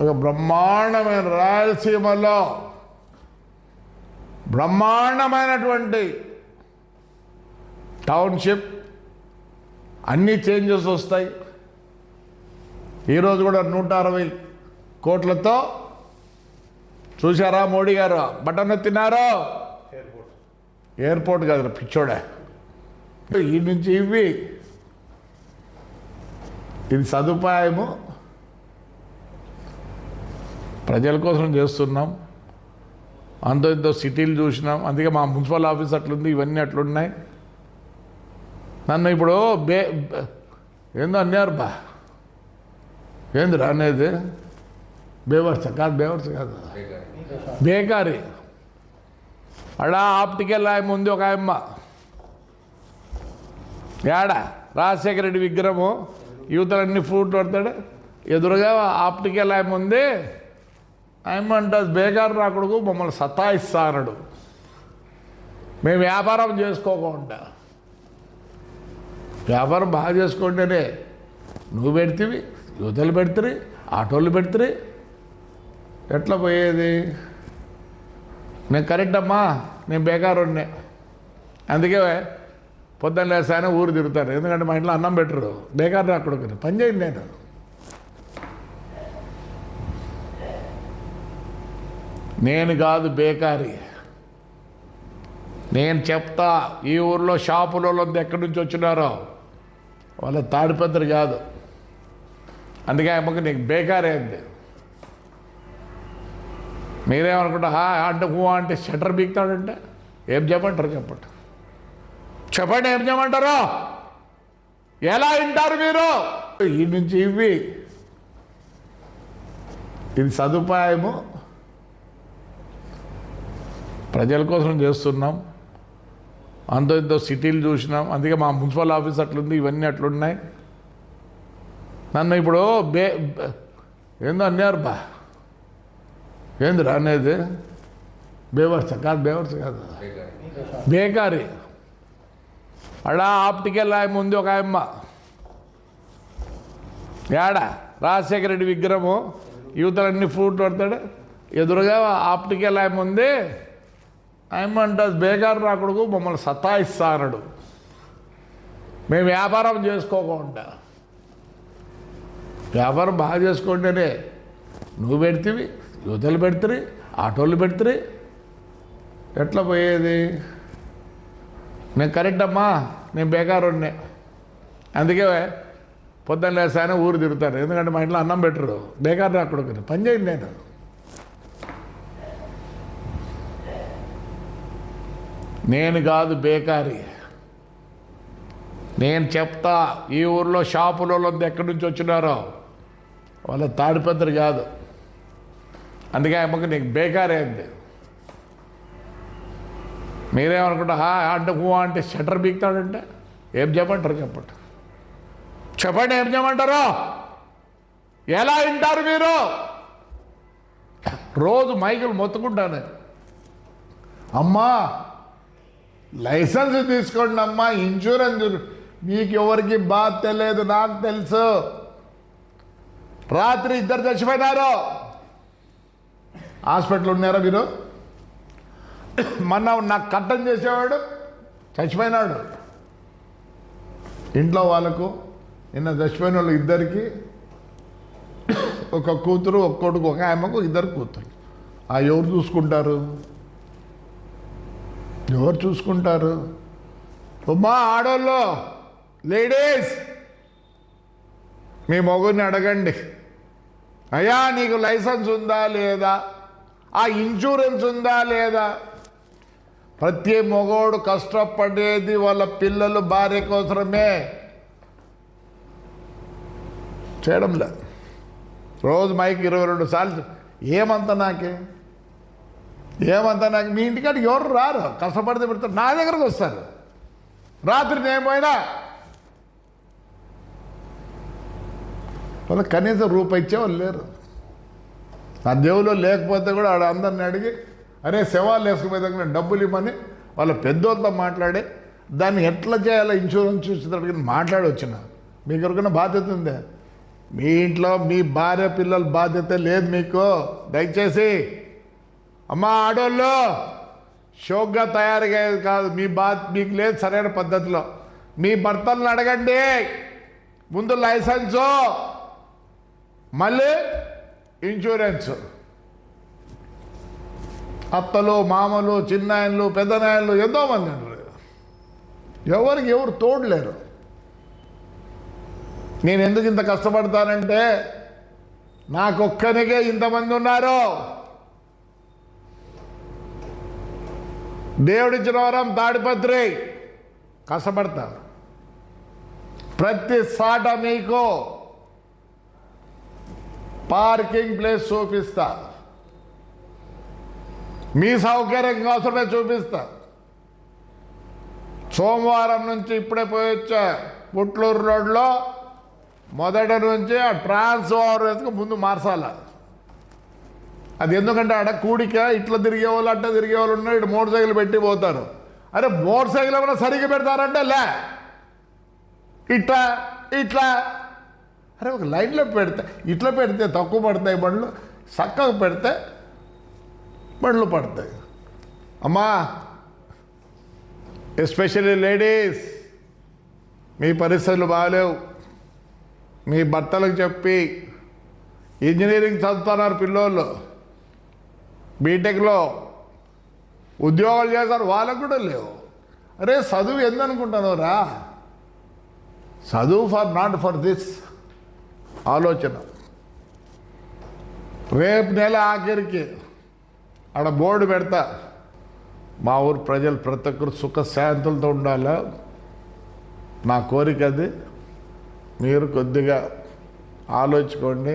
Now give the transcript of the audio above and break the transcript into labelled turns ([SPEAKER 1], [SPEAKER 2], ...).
[SPEAKER 1] ఒక బ్రహ్మాండమైన రాయలసీమలో బ్రహ్మాండమైనటువంటి టౌన్షిప్ అన్ని చేంజెస్ వస్తాయి. ఈరోజు కూడా 160 కోట్లతో చూసారా మోడీ గారు బటన్ ఎత్తినారో. ఎయిర్పోర్ట్ కాదు పిచ్చోడే, ఈ నుంచి ఇవి ఇది సదుపాయము ప్రజల కోసం చేస్తున్నాం. అంతో ఇంతో సిటీలు చూసినాం, అందుకే మా మున్సిపల్ ఆఫీస్ అట్లుంది, ఇవన్నీ అట్లున్నాయి. నన్ను ఇప్పుడు ఏందో అన్నారు బా, ఏందిరా అనేది బేవర్స్ కాదు బేకారీ. అడా ఆప్టికల్ ఆయమ్మ ఉంది, ఒక ఆయమ్మ ఏడా రాజశేఖర రెడ్డి విగ్రహము యువతలన్నీ ఫ్రూట్ పడతాడు, ఎదురుగా ఆప్టికల్ ఆయమ్మ ఉంది. ఆయమ్మ అంటుంది బేకారు నా కొడుకు మమ్మల్ని సతాయిస్తా అన్నాడు. మేము వ్యాపారం చేసుకోకుండా, వ్యాపారం బాగా చేసుకుంటేనే నువ్వు పెడితివి, యువతలు పెడితే, ఆటోలు పెడితే ఎట్లా పోయేది? నేను కరెక్ట్ అమ్మా, నేను బేకారున్నే, అందుకే పొద్దున్న లేసానే ఊరు తిరుగుతాను. ఎందుకంటే మా ఇంట్లో అన్నం పెట్టరు, బేకారు నా కొడుకుని పని చేయండి. నేను కాదు బేకారీ, నేను చెప్తా. ఈ ఊర్లో షాపులలో ఎక్కడి నుంచి వచ్చినారో వాళ్ళ తాడిపత్రి కాదు, అందుకే అమ్మకు నీకు బేకారీ అయింది. మీరేమనుకుంటా అంటే అంటే షట్టర్ బీక్తాడంటే ఏం చెప్పంటారు? చెప్పండి ఏం చెప్పమంటారు? ఎలా వింటారు మీరు? ఈ నుంచి ఇవి ఇది సదుపాయము ప్రజల కోసం చేస్తున్నాం. అంతో ఇంతో సిటీలు చూసినాం, అందుకే మా మున్సిపల్ ఆఫీస్ అట్లుంది, ఇవన్నీ అట్లున్నాయి. నన్ను ఇప్పుడు ఏందో అన్నారు బా, ఏందిరా అనేది బేవర్స్ కాదు బేకారీ. అడా ఆప్టికల్ ఆయమ్మ ఉంది, ఒక ఆయమ్మ ఏడా రాజశేఖర రెడ్డి విగ్రహము యువతలన్నీ ఫ్రూట్ పడతాడు, ఎదురుగా ఆప్టికల్ ఆయమ్మ ఉంది. ఆయమ్మ అంటుంది బేకారు నా కొడుకు మమ్మల్ని సతాయిస్తా అన్నాడు. మేము వ్యాపారం చేసుకోకుండా, వ్యాపారం బాగా చేసుకుంటేనే నువ్వు పెడితివి, యువతలు పెడితే, ఆటోలు పెడితే ఎట్లా పోయేది? నేను కరెక్ట్ అమ్మా, నేను బేకారున్నే, అందుకే పొద్దున్న లేసానే ఊరు తిరుగుతాను. ఎందుకంటే మా ఇంట్లో అన్నం పెట్టరు, బేకారు నా కొడుకుని పని చేయండి. నేను కాదు బేకారీ, నేను చెప్తా. ఈ ఊర్లో షాపులలో ఎక్కడి నుంచి వచ్చినారో వాళ్ళ తాడిపత్రి కాదు, అందుకే అమ్మకు నీకు బేకారీ అయింది. మీరేమనుకుంటా అంటే షట్టర్ బీక్తాడంటే ఏం చెప్పంటారు? చెప్పండి ఏం చెప్పమంటారు? ఎలా వింటారు మీరు? రోజు మైకులు మొత్తుకుంటాను, అమ్మా లైసెన్స్ తీసుకోండి అమ్మా, ఇన్సూరెన్స్. మీకు ఎవరికి బాధ తెలియదు, నాకు తెలుసు. రాత్రి 2 చచ్చిపోయినారు, హాస్పిటల్ ఉన్నారా మీరు? మొన్న నాకు కట్టం చేసేవాడు చచ్చిపోయినాడు. ఇంట్లో వాళ్ళకు నిన్న చచ్చిపోయిన వాళ్ళు 2కి ఒక కూతురు, ఒక కొడుకు, ఒక ఆమెకు 2 కూతురు. ఎవరు చూసుకుంటారు? ఎవరు చూసుకుంటారు? అమ్మా ఆడోళ్ళు, లేడీస్, మీ మొగుడిని అడగండి, అయ్యా నీకు లైసెన్స్ ఉందా లేదా, ఆ ఇన్సూరెన్స్ ఉందా లేదా? ప్రతి మగోడు కష్టపడేది వాళ్ళ పిల్లలు, భార్య కోసమే. చేయడంలే. రోజు మైక్ 22 సార్లు. ఏమంతా నాకు మీ ఇంటికాడికి ఎవరు రారు, కష్టపడితే పెడతారు, నా దగ్గరకు వస్తారు. రాత్రి నేను పోయినా వాళ్ళకి కనీసం రూపాయి ఇచ్చేవాళ్ళు లేరు. నా దేవులో లేకపోతే కూడా ఆడ అందరిని అడిగి అరే శవాలు వేసుకుపోయే దగ్గర డబ్బులు ఇవ్వమని వాళ్ళ పెద్దోళ్ళతో మాట్లాడి దాన్ని ఎట్లా చేయాలో ఇన్సూరెన్స్ చూసేటప్పుడు మాట్లాడి వచ్చిన. మీకు ఎవరికైనా బాధ్యత ఉందే? మీ ఇంట్లో మీ భార్య పిల్లల బాధ్యత లేదు మీకు. దయచేసి అమ్మా ఆడోళ్ళు షోక్గా తయారుగా కాదు, మీకు లేదు సరైన పద్ధతిలో. మీ భర్తలను అడగండి, ముందు లైసెన్సు, మళ్ళీ ఇన్సూరెన్సు. అత్తలు మామలు చిన్నాయన్లు పెద్దనాయన్లు ఎంతోమంది అంటారు, ఎవరికి ఎవరు తోడలేరు. నేను ఎందుకు ఇంత కష్టపడతానంటే నాకొక్కనికే ఇంతమంది ఉన్నారు. దేవుడిచ్చిన వరం తాడిపత్రి, కష్టపడతా. ప్రతి సాట మీకు పార్కింగ్ ప్లేస్ చూపిస్తా, మీ సౌకర్యం కోసమే చూపిస్తా. సోమవారం నుంచి ఇప్పుడే పోయొచ్చా, పుట్లూరు రోడ్లో మొదటి నుంచి ఆ ట్రాన్స్ఫార్మర్కి ముందు మార్చాల. అది ఎందుకంటే ఆడ కూడిక ఇట్లా తిరిగే వాళ్ళు అట్లా తిరిగే వాళ్ళు ఉన్నారు, ఇటు మోటార్ సైకిల్ పెట్టి పోతారు. అరే మోటార్ సైకిల్ ఏమైనా సరిగ్గా పెడతారంటే లే, ఇట్లా ఇట్లా. అరే ఒక లైన్లో పెడితే ఇట్లా పెడితే తక్కువ పడతాయి బండ్లు, చక్కగా పెడితే బండ్లు పడతాయి. అమ్మా ఎస్పెషల్లీ లేడీస్, మీ పరిస్థితులు బాగాలేవు. మీ భర్తలకు చెప్పి ఇంజనీరింగ్ చదువుతున్నారు పిల్లోళ్ళు, బీటెక్లో ఉద్యోగాలు చేస్తారు, వాళ్ళకు కూడా లేవు. అరే చదువు ఎందనుకుంటాను రా, చదువు నాట్ ఫర్ దిస్ ఆలోచన. రేపు నెల ఆఖరికి ఆడ బోర్డు పెడతా, మా ఊరు ప్రజలు ప్రతి ఒక్కరు సుఖశాంతులతో ఉండాలా, నా కోరిక అది. మీరు కొద్దిగా ఆలోచించుకోండి.